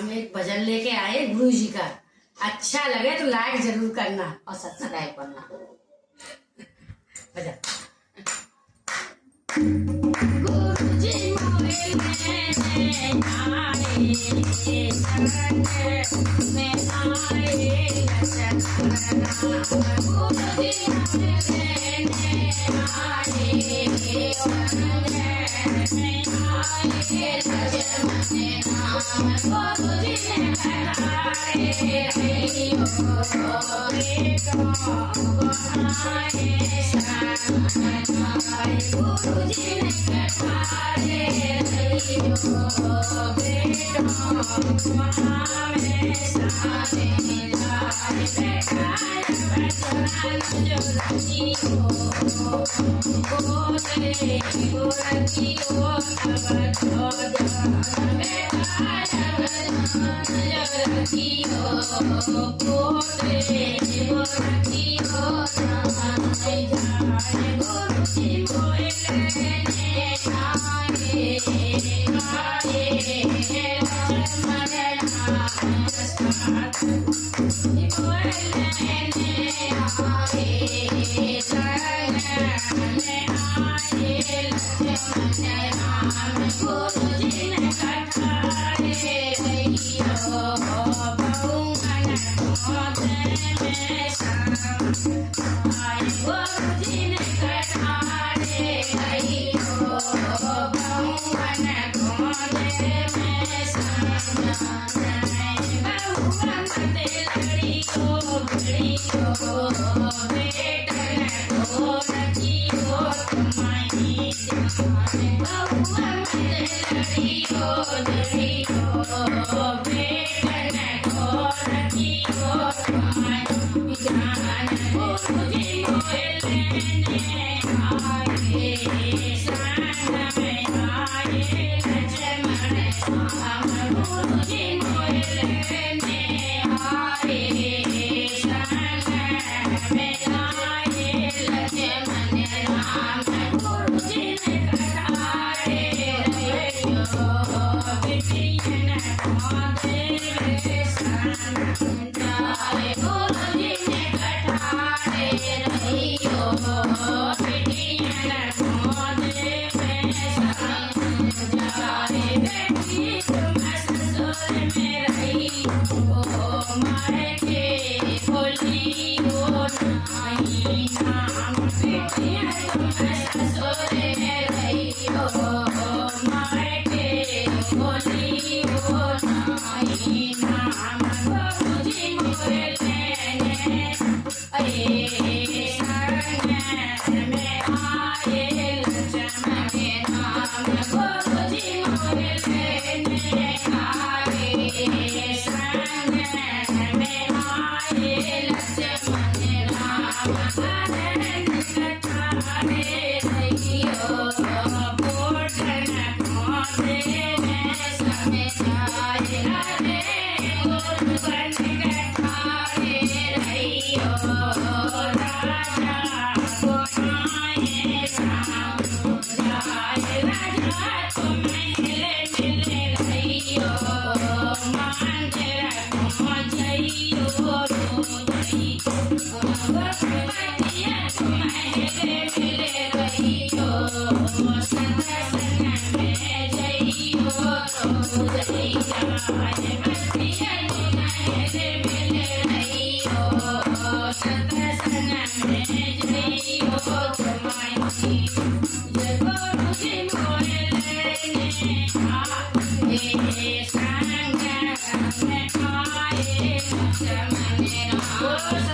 हम एक भजन लेके आए गुरु जी का। अच्छा लगे तो लाइक जरूर करना और सब्सक्राइब करना। भजन। गुरु जी मोरे आए शरण में आए लचन गुरु जी मोरे आए शरण में आए लचन गुरु जी ने कराए रहियो बेटो बनाए शरण गुरु जी ने कराए रहियो बेटो बनाए शरण जो रखियो गोरे गोरखियो Oh